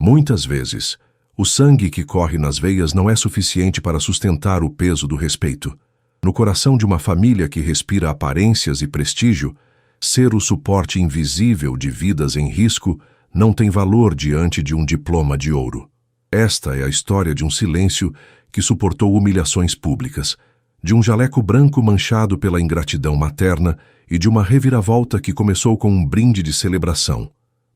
Muitas vezes, o sangue que corre nas veias não é suficiente para sustentar o peso do respeito. No coração de uma família que respira aparências e prestígio, ser o suporte invisível de vidas em risco não tem valor diante de um diploma de ouro. Esta é a história de um silêncio que suportou humilhações públicas, de um jaleco branco manchado pela ingratidão materna e de uma reviravolta que começou com um brinde de celebração,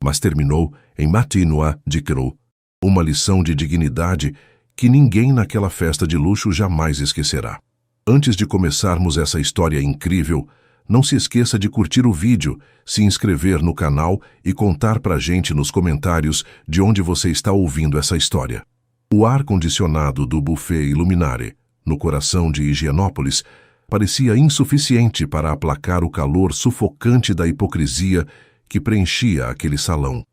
mas terminou em Matinua de Cru, uma lição de dignidade que ninguém naquela festa de luxo jamais esquecerá. Antes de começarmos essa história incrível, não se esqueça de curtir o vídeo, se inscrever no canal e contar pra gente nos comentários de onde você está ouvindo essa história. O ar-condicionado do buffet Illuminare, no coração de Higienópolis, parecia insuficiente para aplacar o calor sufocante da hipocrisia que preenchia aquele salão.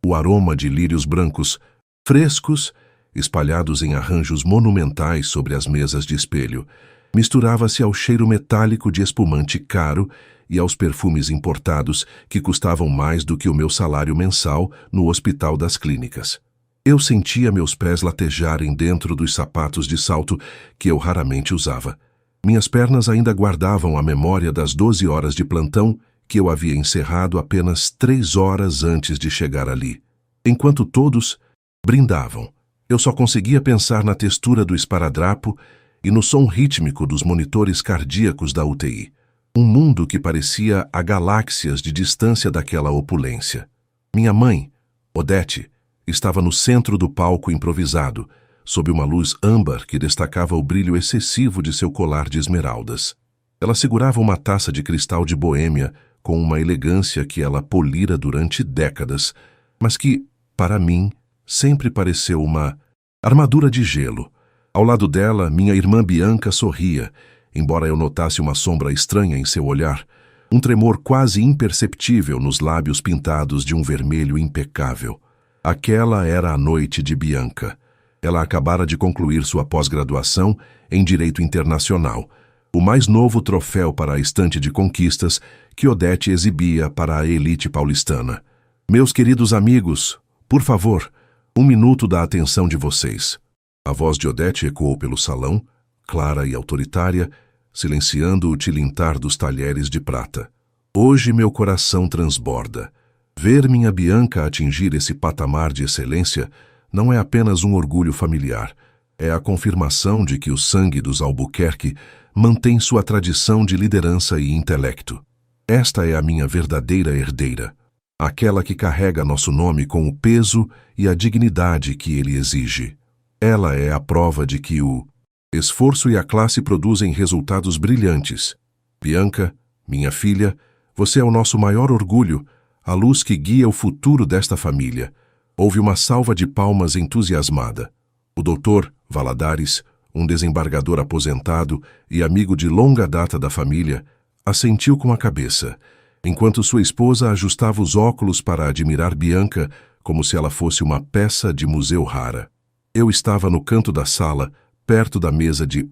O aroma de lírios brancos, frescos, espalhados em arranjos monumentais sobre as mesas de espelho, misturava-se ao cheiro metálico de espumante caro e aos perfumes importados que custavam mais do que o meu salário mensal no Hospital das Clínicas. Eu sentia meus pés latejarem dentro dos sapatos de salto que eu raramente usava. Minhas pernas ainda guardavam a memória das 12 horas de plantão que eu havia encerrado apenas 3 horas antes de chegar ali. Enquanto todos brindavam, eu só conseguia pensar na textura do esparadrapo e no som rítmico dos monitores cardíacos da UTI. Um mundo que parecia a galáxias de distância daquela opulência. Minha mãe, Odete, estava no centro do palco improvisado, sob uma luz âmbar que destacava o brilho excessivo de seu colar de esmeraldas. Ela segurava uma taça de cristal de Boêmia com uma elegância que ela polira durante décadas, mas que, para mim, sempre pareceu uma armadura de gelo. Ao lado dela, minha irmã Bianca sorria, embora eu notasse uma sombra estranha em seu olhar, um tremor quase imperceptível nos lábios pintados de um vermelho impecável. Aquela era a noite de Bianca. Ela acabara de concluir sua pós-graduação em Direito Internacional, o mais novo troféu para a estante de conquistas que Odete exibia para a elite paulistana. Meus queridos amigos, por favor, 1 minuto da atenção de vocês. A voz de Odete ecoou pelo salão, clara e autoritária, silenciando o tilintar dos talheres de prata. Hoje meu coração transborda. Ver minha Bianca atingir esse patamar de excelência não é apenas um orgulho familiar, é a confirmação de que o sangue dos Albuquerque mantém sua tradição de liderança e intelecto. Esta é a minha verdadeira herdeira, aquela que carrega nosso nome com o peso e a dignidade que ele exige. Ela é a prova de que o esforço e a classe produzem resultados brilhantes. Bianca, minha filha, você é o nosso maior orgulho, a luz que guia o futuro desta família. Houve uma salva de palmas entusiasmada. O doutor Valadares, um desembargador aposentado e amigo de longa data da família, assentiu com a cabeça, enquanto sua esposa ajustava os óculos para admirar Bianca como se ela fosse uma peça de museu rara. Eu estava no canto da sala, perto da mesa de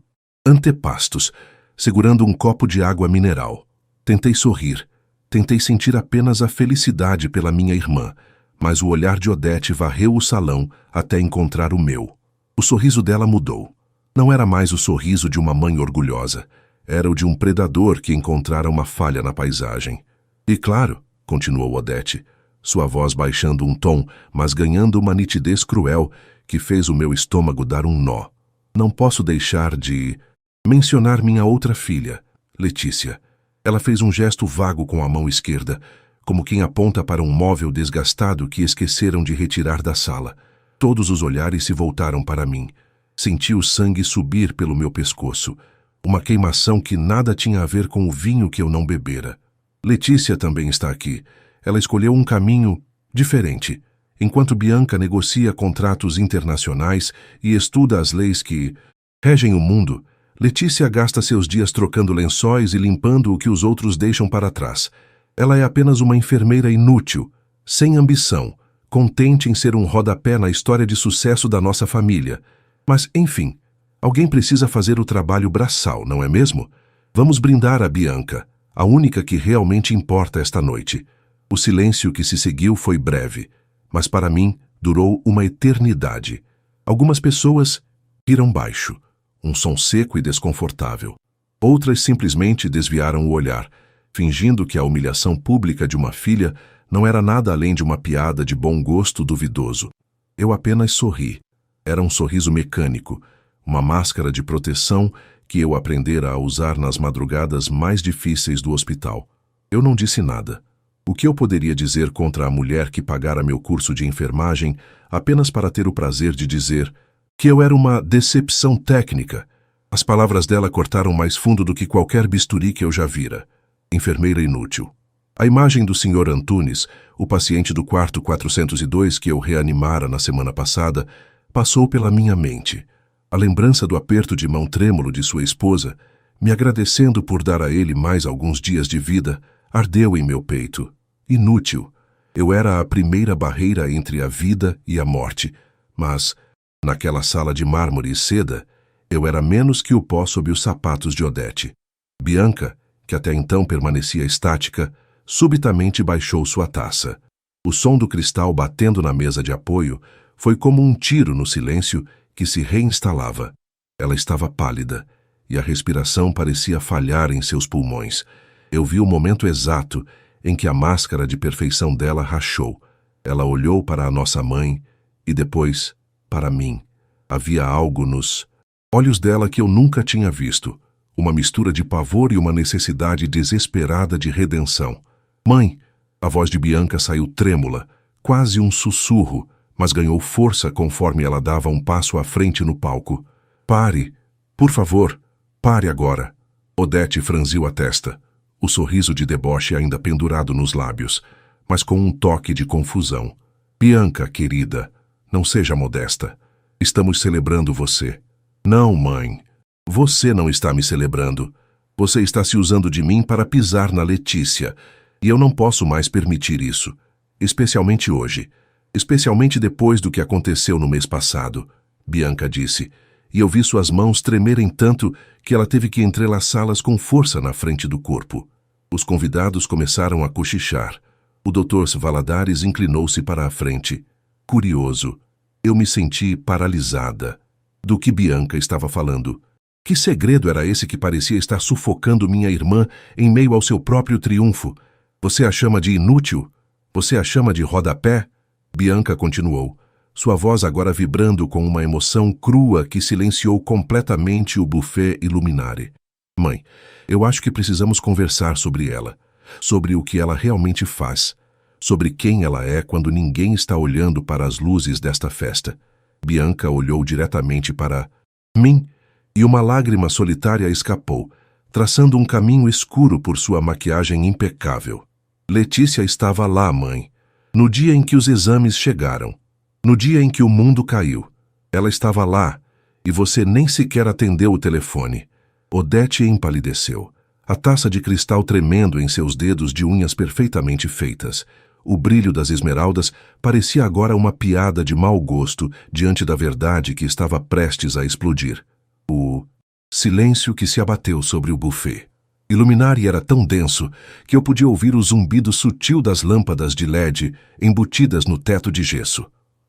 antepastos, segurando um copo de água mineral. Tentei sorrir, tentei sentir apenas a felicidade pela minha irmã, mas o olhar de Odete varreu o salão até encontrar o meu. O sorriso dela mudou. Não era mais o sorriso de uma mãe orgulhosa, era o de um predador que encontrara uma falha na paisagem. E claro, continuou Odete, sua voz baixando um tom, mas ganhando uma nitidez cruel que fez o meu estômago dar um nó. Não posso deixar de mencionar minha outra filha, Letícia. Ela fez um gesto vago com a mão esquerda, como quem aponta para um móvel desgastado que esqueceram de retirar da sala. Todos os olhares se voltaram para mim. Senti o sangue subir pelo meu pescoço, uma queimação que nada tinha a ver com o vinho que eu não bebera. Letícia também está aqui. Ela escolheu um caminho diferente. Enquanto Bianca negocia contratos internacionais e estuda as leis que regem o mundo, Letícia gasta seus dias trocando lençóis e limpando o que os outros deixam para trás. Ela é apenas uma enfermeira inútil, sem ambição, contente em ser um rodapé na história de sucesso da nossa família. Mas, enfim, alguém precisa fazer o trabalho braçal, não é mesmo? Vamos brindar a Bianca, a única que realmente importa esta noite. O silêncio que se seguiu foi breve, mas para mim Durou uma eternidade. Algumas pessoas riram baixo, um som seco e desconfortável. Outras simplesmente desviaram o olhar, fingindo que a humilhação pública de uma filha não era nada além de uma piada de bom gosto duvidoso. Eu apenas sorri. Era um sorriso mecânico, uma máscara de proteção que eu aprendera a usar nas madrugadas mais difíceis do hospital. Eu não disse nada. O que eu poderia dizer contra a mulher que pagara meu curso de enfermagem apenas para ter o prazer de dizer que eu era uma decepção técnica? As palavras dela cortaram mais fundo do que qualquer bisturi que eu já vira. Enfermeira inútil. A imagem do Sr. Antunes, o paciente do quarto 402 que eu reanimara na semana passada, passou pela minha mente. A lembrança do aperto de mão trêmulo de sua esposa, me agradecendo por dar a ele mais alguns dias de vida, ardeu em meu peito. Inútil. Eu era a primeira barreira entre a vida e a morte, mas, naquela sala de mármore e seda, eu era menos que o pó sob os sapatos de Odete. Bianca, que até então permanecia estática, subitamente baixou sua taça. O som do cristal batendo na mesa de apoio foi como um tiro no silêncio que se reinstalava. Ela estava pálida, e a respiração parecia falhar em seus pulmões. Eu vi o momento exato em que a máscara de perfeição dela rachou. Ela olhou para a nossa mãe e depois para mim. Havia algo nos olhos dela que eu nunca tinha visto, uma mistura de pavor e uma necessidade desesperada de redenção. Mãe! A voz de Bianca saiu trêmula, quase um sussurro, mas ganhou força conforme ela dava um passo à frente no palco. Pare! Por favor, pare agora! Odete franziu a testa, o sorriso de deboche ainda pendurado nos lábios, mas com um toque de confusão. Bianca, querida, não seja modesta. Estamos celebrando você. Não, mãe. Você não está me celebrando. Você está se usando de mim para pisar na Letícia, e eu não posso mais permitir isso, especialmente hoje, especialmente depois do que aconteceu no mês passado, Bianca disse, e eu vi suas mãos tremerem tanto que ela teve que entrelaçá-las com força na frente do corpo. Os convidados começaram a cochichar. O Dr. Valadares inclinou-se para a frente. Curioso, eu me senti paralisada. Do que Bianca estava falando? Que segredo era esse que parecia estar sufocando minha irmã em meio ao seu próprio triunfo? Você a chama de inútil? Você a chama de rodapé? Bianca continuou, sua voz agora vibrando com uma emoção crua que silenciou completamente o buffet Illuminare. Mãe, eu acho que precisamos conversar sobre ela, sobre o que ela realmente faz, sobre quem ela é quando ninguém está olhando para as luzes desta festa. Bianca olhou diretamente para mim e uma lágrima solitária escapou, traçando um caminho escuro por sua maquiagem impecável. Letícia estava lá, mãe, no dia em que os exames chegaram, no dia em que o mundo caiu. Ela estava lá e você nem sequer atendeu o telefone. Odete empalideceu, a taça de cristal tremendo em seus dedos de unhas perfeitamente feitas. O brilho das esmeraldas parecia agora uma piada de mau gosto diante da verdade que estava prestes a explodir. O silêncio que se abateu sobre o buffet. Illuminare era tão denso que eu podia ouvir o zumbido sutil das lâmpadas de LED embutidas no teto de gesso.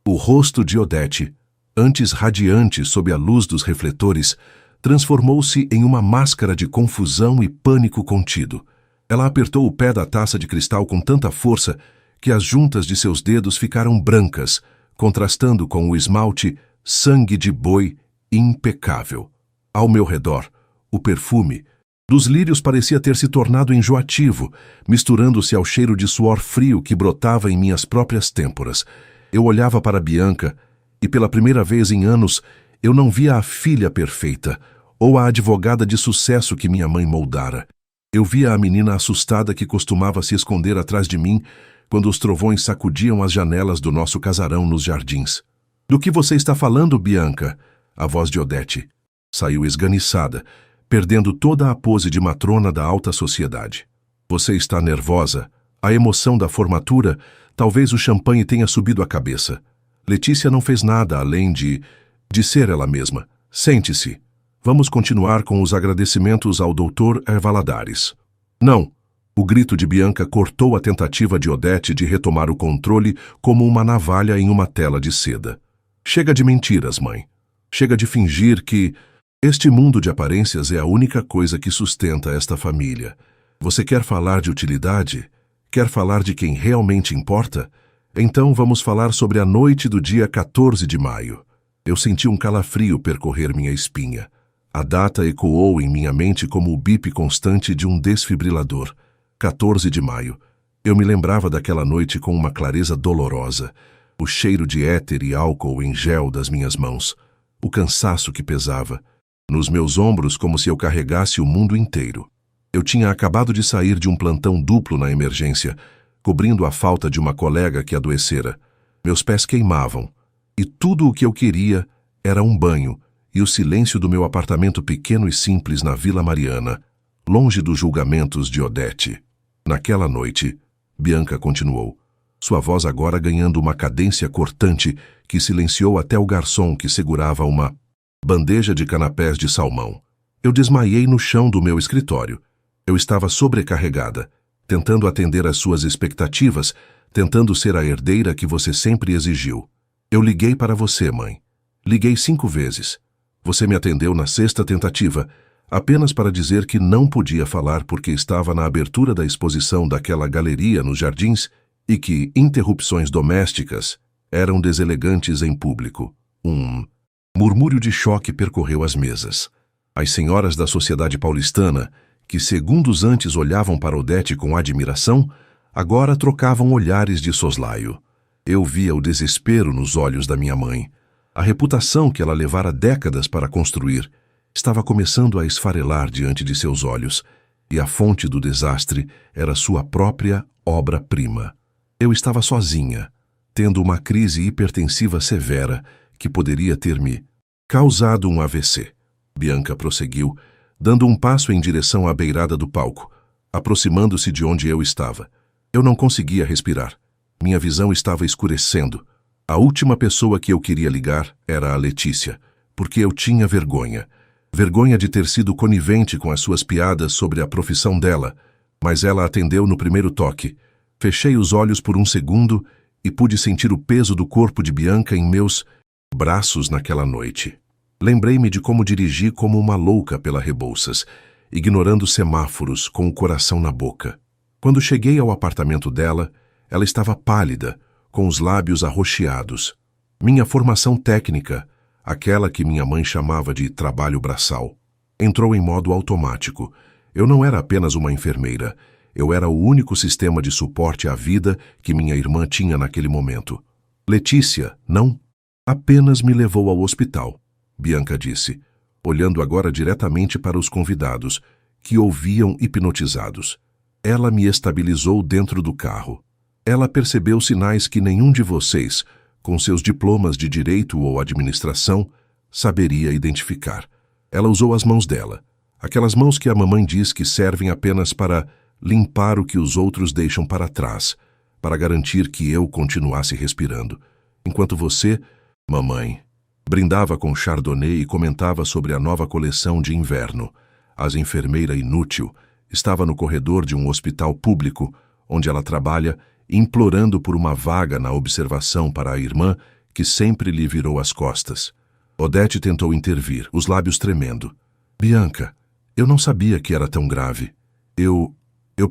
O rosto de Odete, antes radiante sob a luz dos refletores, transformou-se em uma máscara de confusão e pânico contido. Ela apertou o pé da taça de cristal com tanta força que as juntas de seus dedos ficaram brancas, contrastando com o esmalte sangue de boi impecável. Ao meu redor, o perfume dos lírios parecia ter se tornado enjoativo, misturando-se ao cheiro de suor frio que brotava em minhas próprias têmporas. Eu olhava para Bianca e, pela primeira vez em anos, eu não via a filha perfeita ou a advogada de sucesso que minha mãe moldara. Eu via a menina assustada que costumava se esconder atrás de mim quando os trovões sacudiam as janelas do nosso casarão nos jardins. Do que você está falando, Bianca? A voz de Odete saiu esganiçada, perdendo toda a pose de matrona da alta sociedade. Você está nervosa. A emoção da formatura, talvez o champanhe tenha subido a cabeça. Letícia não fez nada além de ser ela mesma. Sente-se. Vamos continuar com os agradecimentos ao Dr. Valadares. Não, O grito de Bianca cortou a tentativa de Odete de retomar o controle como uma navalha em uma tela de seda. Chega de mentiras, mãe. Chega de fingir que este mundo de aparências é a única coisa que sustenta esta família. Você quer falar de utilidade? Quer falar de quem realmente importa? Então vamos falar sobre a noite do dia 14 de maio. Eu senti um calafrio percorrer minha espinha. A data ecoou em minha mente como o bip constante de um desfibrilador. 14 de maio. Eu me lembrava daquela noite com uma clareza dolorosa. O cheiro de éter e álcool em gel das minhas mãos. O cansaço que pesava. Nos meus ombros como se eu carregasse o mundo inteiro. Eu tinha acabado de sair de um plantão duplo na emergência, cobrindo a falta de uma colega que adoecera. Meus pés queimavam. E tudo o que eu queria era um banho e o silêncio do meu apartamento pequeno e simples na Vila Mariana, longe dos julgamentos de Odete. Naquela noite, Bianca continuou, sua voz agora ganhando uma cadência cortante que silenciou até o garçom que segurava uma bandeja de canapés de salmão. Eu desmaiei no chão do meu escritório. Eu estava sobrecarregada, tentando atender às suas expectativas, tentando ser a herdeira que você sempre exigiu. Eu liguei para você, mãe. Liguei 5 vezes. Você me atendeu na 6ª tentativa, apenas para dizer que não podia falar porque estava na abertura da exposição daquela galeria nos jardins e que interrupções domésticas eram deselegantes em público. Um murmúrio de choque percorreu as mesas. As senhoras da sociedade paulistana, que segundos antes olhavam para Odete com admiração, agora trocavam olhares de soslaio. Eu via o desespero nos olhos da minha mãe. A reputação que ela levara décadas para construir estava começando a esfarelar diante de seus olhos, e a fonte do desastre era sua própria obra-prima. Eu estava sozinha, tendo uma crise hipertensiva severa que poderia ter me causado um AVC. Bianca prosseguiu, dando um passo em direção à beirada do palco, aproximando-se de onde eu estava. Eu não conseguia respirar. Minha visão estava escurecendo. A última pessoa que eu queria ligar era a Letícia, porque eu tinha vergonha. Vergonha de ter sido conivente com as suas piadas sobre a profissão dela, mas ela atendeu no primeiro toque. Fechei os olhos por um segundo e pude sentir o peso do corpo de Bianca em meus braços naquela noite. Lembrei-me de como dirigi como uma louca pela Rebouças, ignorando semáforos com o coração na boca. Quando cheguei ao apartamento dela, ela estava pálida, com os lábios arroxeados. Minha formação técnica, aquela que minha mãe chamava de trabalho braçal, entrou em modo automático. Eu não era apenas uma enfermeira, eu era o único sistema de suporte à vida que minha irmã tinha naquele momento. Letícia, não, apenas me levou ao hospital, Bianca disse, olhando agora diretamente para os convidados, que ouviam hipnotizados. Ela me estabilizou dentro do carro. Ela percebeu sinais que nenhum de vocês, com seus diplomas de direito ou administração, saberia identificar. Ela usou as mãos dela, aquelas mãos que a mamãe diz que servem apenas para limpar o que os outros deixam para trás, para garantir que eu continuasse respirando, enquanto você, mamãe, brindava com Chardonnay e comentava sobre a nova coleção de inverno. As enfermeira inútil estava no corredor de um hospital público, onde ela trabalha, implorando por uma vaga na observação para a irmã, que sempre lhe virou as costas. Odete tentou intervir, os lábios tremendo. Bianca, eu não sabia que era tão grave. Eu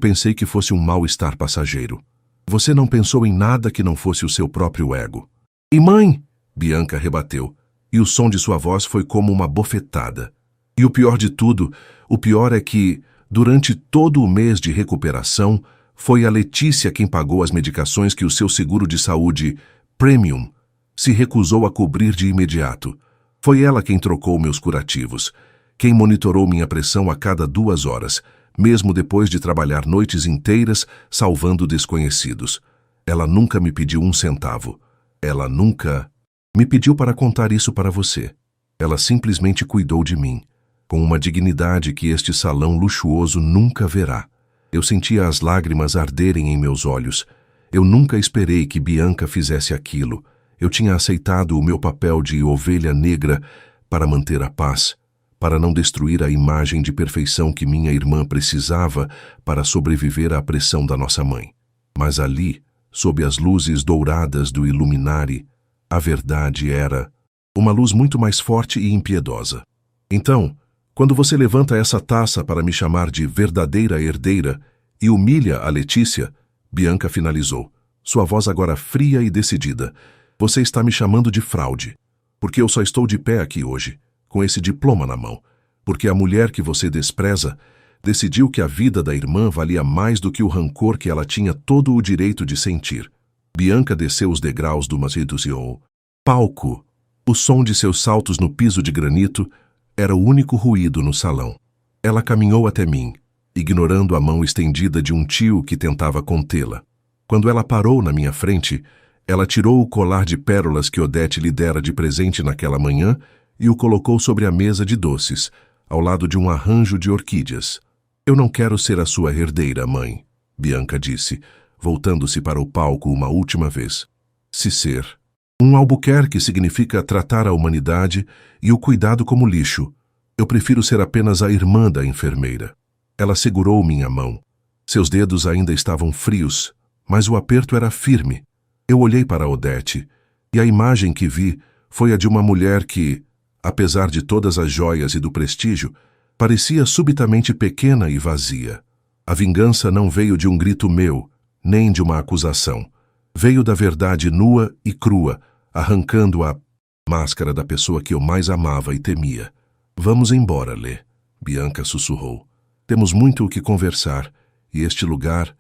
pensei que fosse um mal-estar passageiro. Você não pensou em nada que não fosse o seu próprio ego. E mãe? Bianca rebateu, e o som de sua voz foi como uma bofetada. E o pior de tudo, o pior é que, durante todo o mês de recuperação, foi a Letícia quem pagou as medicações que o seu seguro de saúde, Premium, se recusou a cobrir de imediato. Foi ela quem trocou meus curativos, quem monitorou minha pressão a cada 2 horas, mesmo depois de trabalhar noites inteiras salvando desconhecidos. Ela nunca me pediu 1 centavo. Ela nunca me pediu para contar isso para você. Ela simplesmente cuidou de mim, com uma dignidade que este salão luxuoso nunca verá. Eu sentia as lágrimas arderem em meus olhos. Eu nunca esperei que Bianca fizesse aquilo. Eu tinha aceitado o meu papel de ovelha negra para manter a paz, para não destruir a imagem de perfeição que minha irmã precisava para sobreviver à pressão da nossa mãe. Mas ali, sob as luzes douradas do Iluminari, a verdade era uma luz muito mais forte e impiedosa. Então, quando você levanta essa taça para me chamar de verdadeira herdeira e humilha a Letícia, Bianca finalizou, sua voz agora fria e decidida, você está me chamando de fraude, porque eu só estou de pé aqui hoje, com esse diploma na mão, porque a mulher que você despreza decidiu que a vida da irmã valia mais do que o rancor que ela tinha todo o direito de sentir. Bianca desceu os degraus do Masjid-Uzio. Palco. O som de seus saltos no piso de granito era o único ruído no salão. Ela caminhou até mim, ignorando a mão estendida de um tio que tentava contê-la. Quando ela parou na minha frente, ela tirou o colar de pérolas que Odete lhe dera de presente naquela manhã e o colocou sobre a mesa de doces, ao lado de um arranjo de orquídeas. Eu não quero ser a sua herdeira, mãe, Bianca disse, voltando-se para o palco uma última vez. Se ser. Um Albuquerque significa tratar a humanidade e o cuidado como lixo. Eu prefiro ser apenas a irmã da enfermeira. Ela segurou minha mão. Seus dedos ainda estavam frios, mas o aperto era firme. Eu olhei para Odete, e a imagem que vi foi a de uma mulher que, apesar de todas as joias e do prestígio, parecia subitamente pequena e vazia. A vingança não veio de um grito meu, nem de uma acusação. Veio da verdade nua e crua, arrancando a máscara da pessoa que eu mais amava e temia. Vamos embora, Lê, Bianca sussurrou. Temos muito o que conversar, e este lugar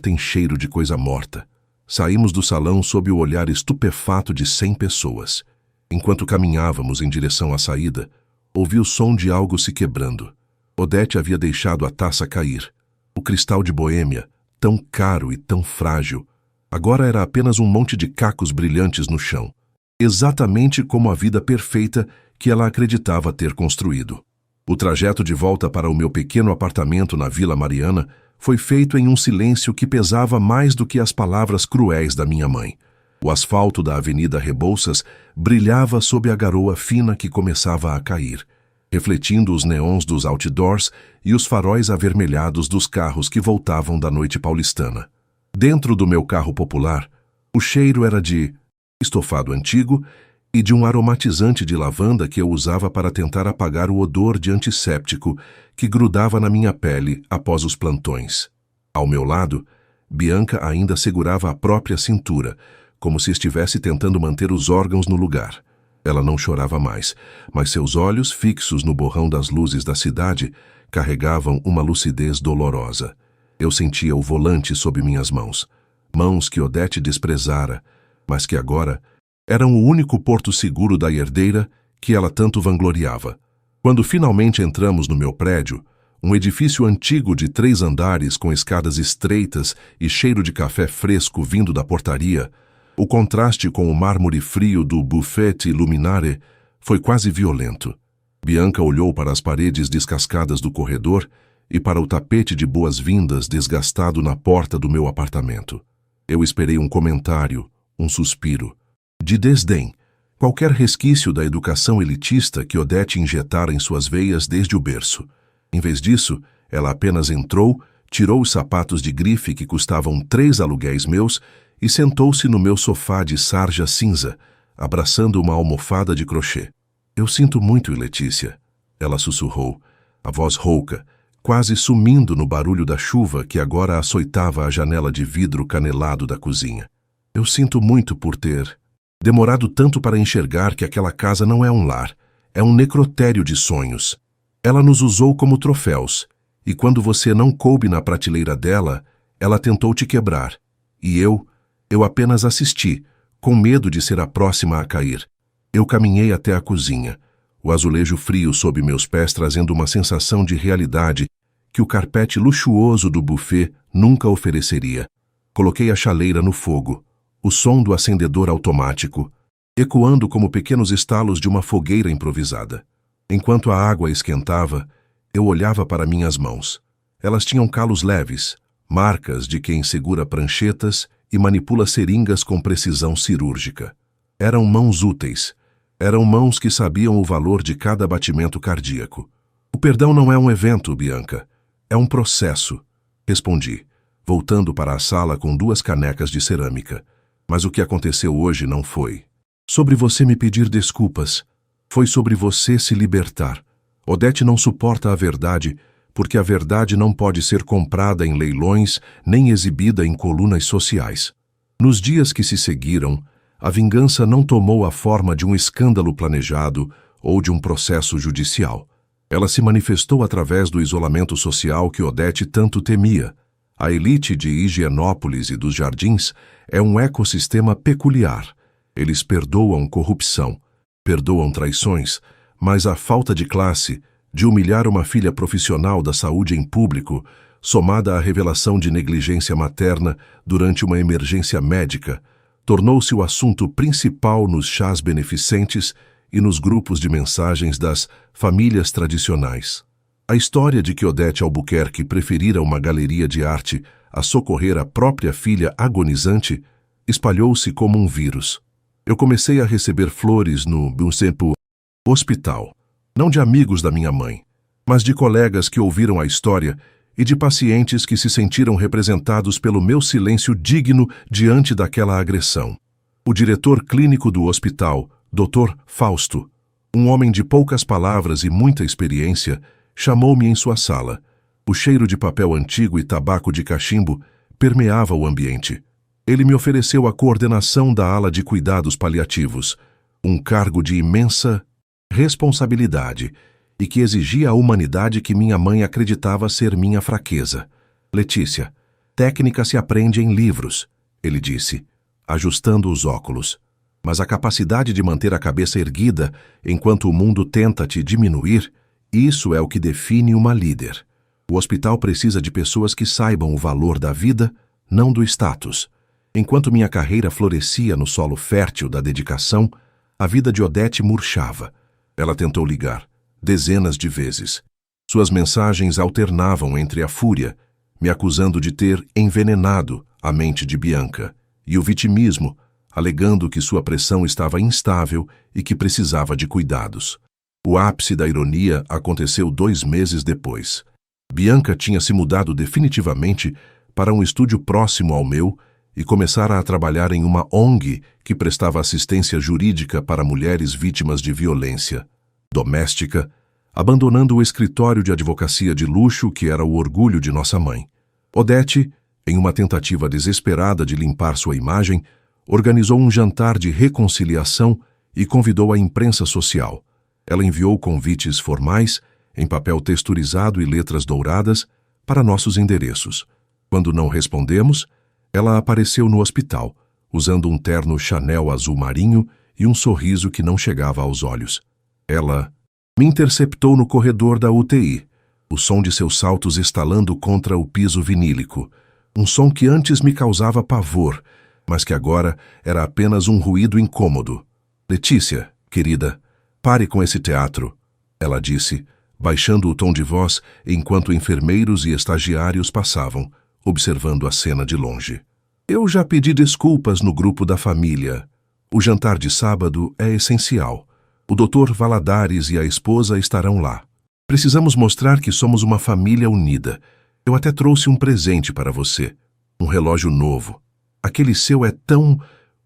tem cheiro de coisa morta. Saímos do salão sob o olhar estupefato de 100 pessoas. Enquanto caminhávamos em direção à saída, ouvi o som de algo se quebrando. Odete havia deixado a taça cair. O cristal de Boêmia, tão caro e tão frágil, agora era apenas um monte de cacos brilhantes no chão, exatamente como a vida perfeita que ela acreditava ter construído. O trajeto de volta para o meu pequeno apartamento na Vila Mariana foi feito em um silêncio que pesava mais do que as palavras cruéis da minha mãe. O asfalto da Avenida Rebouças brilhava sob a garoa fina que começava a cair, refletindo os neons dos outdoors e os faróis avermelhados dos carros que voltavam da noite paulistana. Dentro do meu carro popular, o cheiro era de estofado antigo e de um aromatizante de lavanda que eu usava para tentar apagar o odor de antisséptico que grudava na minha pele após os plantões. Ao meu lado, Bianca ainda segurava a própria cintura, como se estivesse tentando manter os órgãos no lugar. Ela não chorava mais, mas seus olhos, fixos no borrão das luzes da cidade, carregavam uma lucidez dolorosa. Eu sentia o volante sob minhas mãos, mãos que Odete desprezara, mas que agora eram o único porto seguro da herdeira que ela tanto vangloriava. Quando finalmente entramos no meu prédio, um edifício antigo de 3 andares com escadas estreitas e cheiro de café fresco vindo da portaria, o contraste com o mármore frio do Buffet Luminare foi quase violento. Bianca olhou para as paredes descascadas do corredor e para o tapete de boas-vindas desgastado na porta do meu apartamento. Eu esperei um comentário, um suspiro, de desdém, qualquer resquício da educação elitista que Odete injetara em suas veias desde o berço. Em vez disso, ela apenas entrou, tirou os sapatos de grife que custavam 3 aluguéis meus e sentou-se no meu sofá de sarja cinza, abraçando uma almofada de crochê. Eu sinto muito, Letícia, ela sussurrou, a voz rouca, quase sumindo no barulho da chuva que agora açoitava a janela de vidro canelado da cozinha. Eu sinto muito por ter demorado tanto para enxergar que aquela casa não é um lar, é um necrotério de sonhos. Ela nos usou como troféus, e quando você não coube na prateleira dela, ela tentou te quebrar. E eu apenas assisti, com medo de ser a próxima a cair. Eu caminhei até a cozinha, o azulejo frio sob meus pés trazendo uma sensação de realidade que o carpete luxuoso do buffet nunca ofereceria. Coloquei a chaleira no fogo, o som do acendedor automático, ecoando como pequenos estalos de uma fogueira improvisada. Enquanto a água esquentava, eu olhava para minhas mãos. Elas tinham calos leves, marcas de quem segura pranchetas e manipula seringas com precisão cirúrgica. Eram mãos úteis, Eram mãos que sabiam o valor de cada batimento cardíaco. O perdão não é um evento, Bianca. É um processo, respondi, voltando para a sala com 2 canecas de cerâmica. Mas o que aconteceu hoje não foi sobre você me pedir desculpas. Foi sobre você se libertar. Odete não suporta a verdade, porque a verdade não pode ser comprada em leilões nem exibida em colunas sociais. Nos dias que se seguiram, a vingança não tomou a forma de um escândalo planejado ou de um processo judicial. Ela se manifestou através do isolamento social que Odete tanto temia. A elite de Higienópolis e dos Jardins é um ecossistema peculiar. Eles perdoam corrupção, perdoam traições, mas a falta de classe, de humilhar uma filha profissional da saúde em público, somada à revelação de negligência materna durante uma emergência médica, tornou-se o assunto principal nos chás beneficentes e nos grupos de mensagens das famílias tradicionais. A história de que Odete Albuquerque preferira uma galeria de arte a socorrer a própria filha agonizante espalhou-se como um vírus. Eu comecei a receber flores no Bunsempo hospital, não de amigos da minha mãe, mas de colegas que ouviram a história e de pacientes que se sentiram representados pelo meu silêncio digno diante daquela agressão. O diretor clínico do hospital, Dr. Fausto, um homem de poucas palavras e muita experiência, chamou-me em sua sala. O cheiro de papel antigo e tabaco de cachimbo permeava o ambiente. Ele me ofereceu a coordenação da ala de cuidados paliativos, um cargo de imensa responsabilidade e que exigia a humanidade que minha mãe acreditava ser minha fraqueza. Letícia, técnica se aprende em livros, ele disse, ajustando os óculos. Mas a capacidade de manter a cabeça erguida enquanto o mundo tenta te diminuir, isso é o que define uma líder. O hospital precisa de pessoas que saibam o valor da vida, não do status. Enquanto minha carreira florescia no solo fértil da dedicação, a vida de Odete murchava. Ela tentou ligar, dezenas de vezes. Suas mensagens alternavam entre a fúria, me acusando de ter envenenado a mente de Bianca, e o vitimismo, alegando que sua pressão estava instável e que precisava de cuidados. O ápice da ironia aconteceu 2 meses depois. Bianca tinha se mudado definitivamente para um estúdio próximo ao meu e começara a trabalhar em uma ONG que prestava assistência jurídica para mulheres vítimas de violência doméstica, abandonando o escritório de advocacia de luxo que era o orgulho de nossa mãe. Odete, em uma tentativa desesperada de limpar sua imagem, organizou um jantar de reconciliação e convidou a imprensa social. Ela enviou convites formais, em papel texturizado e letras douradas, para nossos endereços. Quando não respondemos, ela apareceu no hospital, usando um terno Chanel azul marinho e um sorriso que não chegava aos olhos. Ela me interceptou no corredor da UTI, o som de seus saltos estalando contra o piso vinílico, um som que antes me causava pavor, mas que agora era apenas um ruído incômodo. Letícia, querida, pare com esse teatro, ela disse, baixando o tom de voz enquanto enfermeiros e estagiários passavam, observando a cena de longe. Eu já pedi desculpas no grupo da família. O jantar de sábado é essencial. O Dr. Valadares e a esposa estarão lá. Precisamos mostrar que somos uma família unida. Eu até trouxe um presente para você. Um relógio novo. Aquele seu é tão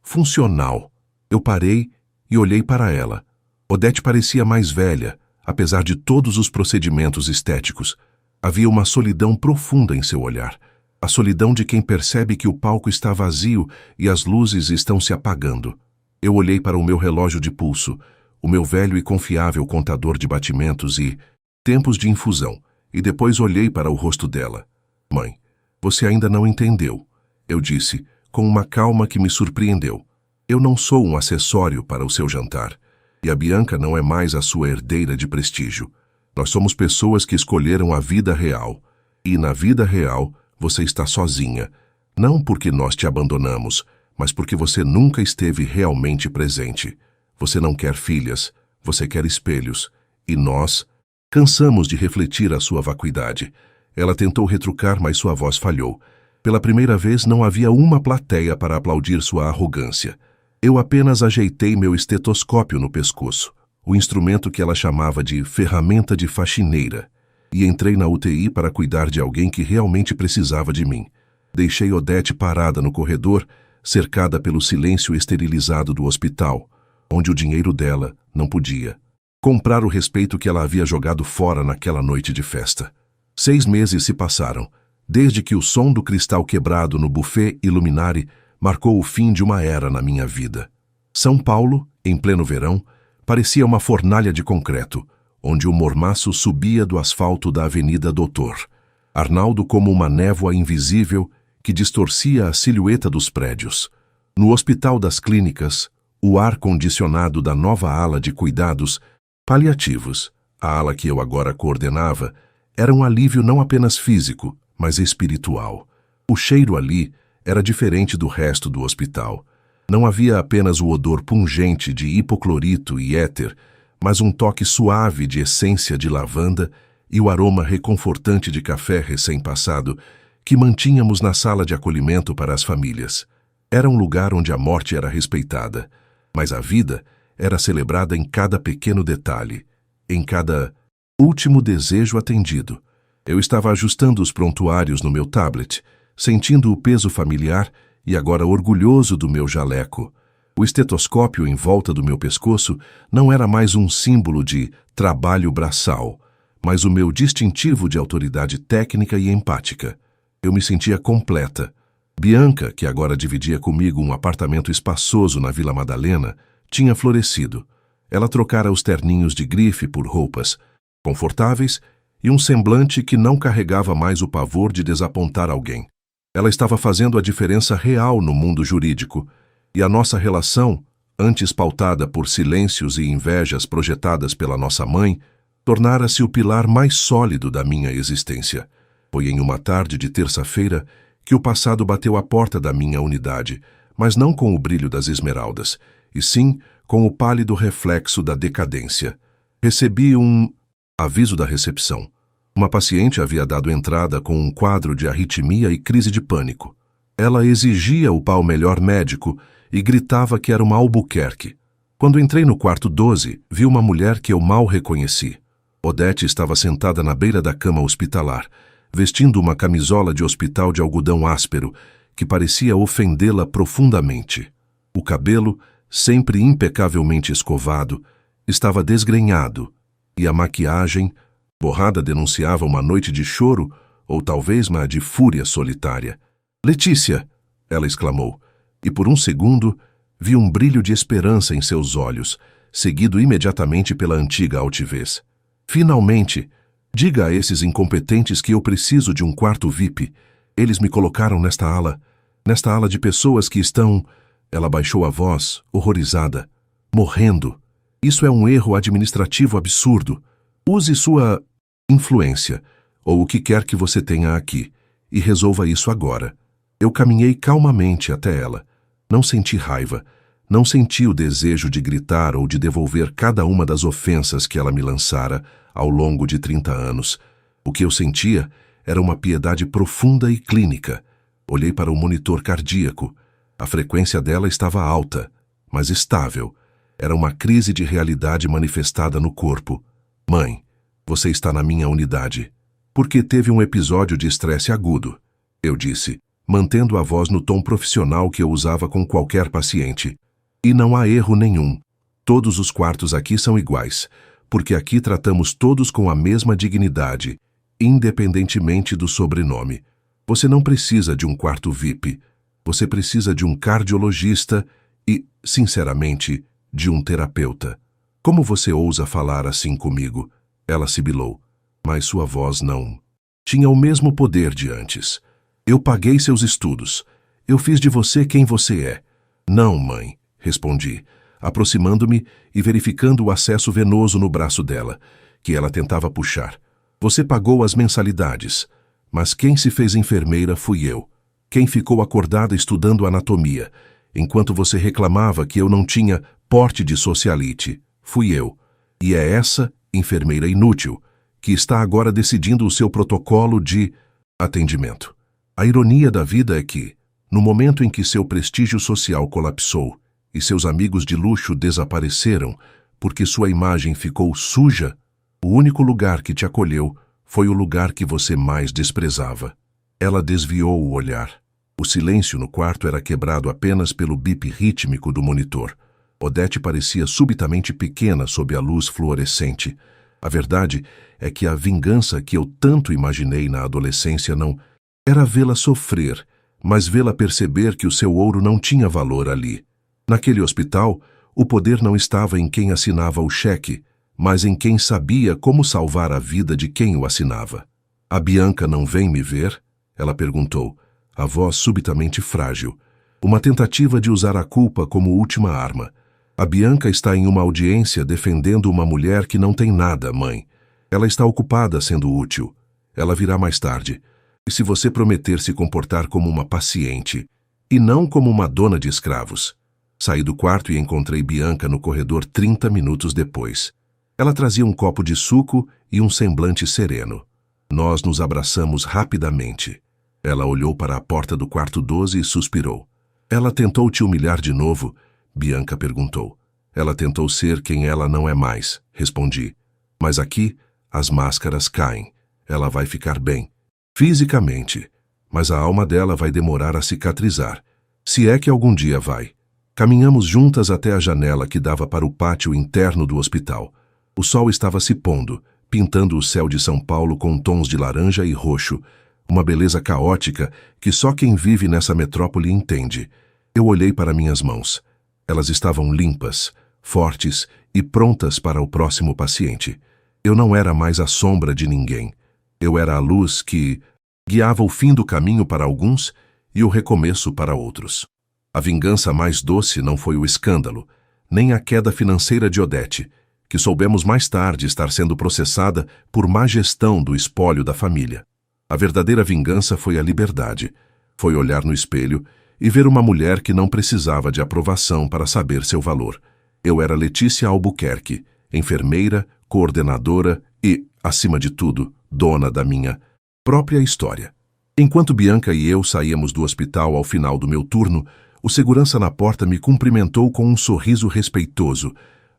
funcional. Eu parei e olhei para ela. Odete parecia mais velha, apesar de todos os procedimentos estéticos. Havia uma solidão profunda em seu olhar. A solidão de quem percebe que o palco está vazio e as luzes estão se apagando. Eu olhei para o meu relógio de pulso, o meu velho e confiável contador de batimentos e tempos de infusão, e depois olhei para o rosto dela. Mãe, você ainda não entendeu, eu disse, com uma calma que me surpreendeu. Eu não sou um acessório para o seu jantar, e a Bianca não é mais a sua herdeira de prestígio. Nós somos pessoas que escolheram a vida real, e na vida real você está sozinha, não porque nós te abandonamos, mas porque você nunca esteve realmente presente. Você não quer filhas, você quer espelhos, e nós cansamos de refletir a sua vacuidade. Ela tentou retrucar, mas sua voz falhou. Pela primeira vez não havia uma plateia para aplaudir sua arrogância. Eu apenas ajeitei meu estetoscópio no pescoço, o instrumento que ela chamava de ferramenta de faxineira, e entrei na UTI para cuidar de alguém que realmente precisava de mim. Deixei Odete parada no corredor, cercada pelo silêncio esterilizado do hospital, onde o dinheiro dela não podia comprar o respeito que ela havia jogado fora naquela noite de festa. 6 meses se passaram, desde que o som do cristal quebrado no buffet Illuminari marcou o fim de uma era na minha vida. São Paulo, em pleno verão, parecia uma fornalha de concreto, onde o mormaço subia do asfalto da Avenida Doutor. Arnaldo como uma névoa invisível que distorcia a silhueta dos prédios. No Hospital das Clínicas, o ar-condicionado da nova ala de cuidados paliativos, a ala que eu agora coordenava, era um alívio não apenas físico, mas espiritual. O cheiro ali era diferente do resto do hospital. Não havia apenas o odor pungente de hipoclorito e éter, mas um toque suave de essência de lavanda e o aroma reconfortante de café recém-passado que mantínhamos na sala de acolhimento para as famílias. Era um lugar onde a morte era respeitada, mas a vida era celebrada em cada pequeno detalhe, em cada último desejo atendido. Eu estava ajustando os prontuários no meu tablet, sentindo o peso familiar e agora orgulhoso do meu jaleco. O estetoscópio em volta do meu pescoço não era mais um símbolo de trabalho braçal, mas o meu distintivo de autoridade técnica e empática. Eu me sentia completa. Bianca, que agora dividia comigo um apartamento espaçoso na Vila Madalena, tinha florescido. Ela trocara os terninhos de grife por roupas confortáveis e um semblante que não carregava mais o pavor de desapontar alguém. Ela estava fazendo a diferença real no mundo jurídico, e a nossa relação, antes pautada por silêncios e invejas projetadas pela nossa mãe, tornara-se o pilar mais sólido da minha existência. Foi em uma tarde de terça-feira que o passado bateu à porta da minha unidade, mas não com o brilho das esmeraldas, e sim com o pálido reflexo da decadência. Recebi um aviso da recepção. Uma paciente havia dado entrada com um quadro de arritmia e crise de pânico. Ela exigia o pau melhor médico e gritava que era uma Albuquerque. Quando entrei no quarto 12, vi uma mulher que eu mal reconheci. Odete estava sentada na beira da cama hospitalar, vestindo uma camisola de hospital de algodão áspero, que parecia ofendê-la profundamente. O cabelo, sempre impecavelmente escovado, estava desgrenhado, e a maquiagem, borrada, denunciava uma noite de choro, ou talvez uma de fúria solitária. "Letícia!" ela exclamou, e por um segundo vi um brilho de esperança em seus olhos, seguido imediatamente pela antiga altivez. "Finalmente! Diga a esses incompetentes que eu preciso de um quarto VIP. Eles me colocaram nesta ala de pessoas que estão..." Ela baixou a voz, horrorizada. "Morrendo. Isso é um erro administrativo absurdo. Use sua influência, ou o que quer que você tenha aqui, e resolva isso agora." Eu caminhei calmamente até ela. Não senti raiva, não senti o desejo de gritar ou de devolver cada uma das ofensas que ela me lançara ao longo de 30 anos. O que eu sentia era uma piedade profunda e clínica. Olhei para o monitor cardíaco. A frequência dela estava alta, mas estável. Era uma crise de realidade manifestada no corpo. "Mãe, você está na minha unidade. Porque teve um episódio de estresse agudo", eu disse, mantendo a voz no tom profissional que eu usava com qualquer paciente. "E não há erro nenhum. Todos os quartos aqui são iguais, porque aqui tratamos todos com a mesma dignidade, independentemente do sobrenome. Você não precisa de um quarto VIP. Você precisa de um cardiologista e, sinceramente, de um terapeuta." "Como você ousa falar assim comigo?" ela sibilou, mas sua voz não tinha o mesmo poder de antes. "Eu paguei seus estudos. Eu fiz de você quem você é." "Não, mãe", respondi, aproximando-me e verificando o acesso venoso no braço dela, que ela tentava puxar. "Você pagou as mensalidades, mas quem se fez enfermeira fui eu. Quem ficou acordada estudando anatomia, enquanto você reclamava que eu não tinha porte de socialite, fui eu. E é essa enfermeira inútil que está agora decidindo o seu protocolo de atendimento. A ironia da vida é que, no momento em que seu prestígio social colapsou, e seus amigos de luxo desapareceram porque sua imagem ficou suja, o único lugar que te acolheu foi o lugar que você mais desprezava. Ela desviou o olhar. O silêncio no quarto era quebrado apenas pelo bip rítmico do monitor. Odete parecia subitamente pequena sob a luz fluorescente. A verdade é que a vingança que eu tanto imaginei na adolescência não era vê-la sofrer, mas vê-la perceber que o seu ouro não tinha valor ali. Naquele hospital, o poder não estava em quem assinava o cheque, mas em quem sabia como salvar a vida de quem o assinava. A Bianca não vem me ver? Ela perguntou, a voz subitamente frágil. Uma tentativa de usar a culpa como última arma. A Bianca está em uma audiência defendendo uma mulher que não tem nada, mãe. Ela está ocupada sendo útil. Ela virá mais tarde. E se você prometer se comportar como uma paciente, e não como uma dona de escravos? Saí do quarto e encontrei Bianca no corredor 30 minutos depois. Ela trazia um copo de suco e um semblante sereno. Nós nos abraçamos rapidamente. Ela olhou para a porta do quarto 12 e suspirou. Ela tentou te humilhar de novo? Bianca perguntou. Ela tentou ser quem ela não é mais, respondi. Mas aqui, as máscaras caem. Ela vai ficar bem. Fisicamente. Mas a alma dela vai demorar a cicatrizar. Se é que algum dia vai. Caminhamos juntas até a janela que dava para o pátio interno do hospital. O sol estava se pondo, pintando o céu de São Paulo com tons de laranja e roxo, uma beleza caótica que só quem vive nessa metrópole entende. Eu olhei para minhas mãos. Elas estavam limpas, fortes e prontas para o próximo paciente. Eu não era mais a sombra de ninguém. Eu era a luz que guiava o fim do caminho para alguns e o recomeço para outros. A vingança mais doce não foi o escândalo, nem a queda financeira de Odete, que soubemos mais tarde estar sendo processada por má gestão do espólio da família. A verdadeira vingança foi a liberdade. Foi olhar no espelho e ver uma mulher que não precisava de aprovação para saber seu valor. Eu era Letícia Albuquerque, enfermeira, coordenadora e, acima de tudo, dona da minha própria história. Enquanto Bianca e eu saíamos do hospital ao final do meu turno, o segurança na porta me cumprimentou com um sorriso respeitoso.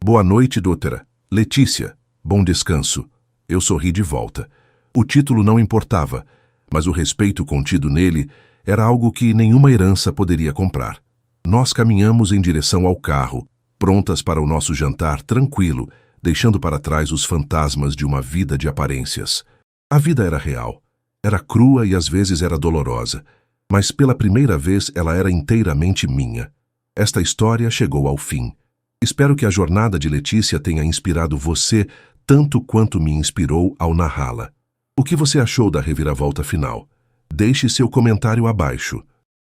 Boa noite, doutora. Letícia. Bom descanso. Eu sorri de volta. O título não importava, mas o respeito contido nele era algo que nenhuma herança poderia comprar. Nós caminhamos em direção ao carro, prontas para o nosso jantar tranquilo, deixando para trás os fantasmas de uma vida de aparências. A vida era real. Era crua e às vezes era dolorosa, mas pela primeira vez ela era inteiramente minha. Esta história chegou ao fim. Espero que a jornada de Letícia tenha inspirado você tanto quanto me inspirou ao narrá-la. O que você achou da reviravolta final? Deixe seu comentário abaixo.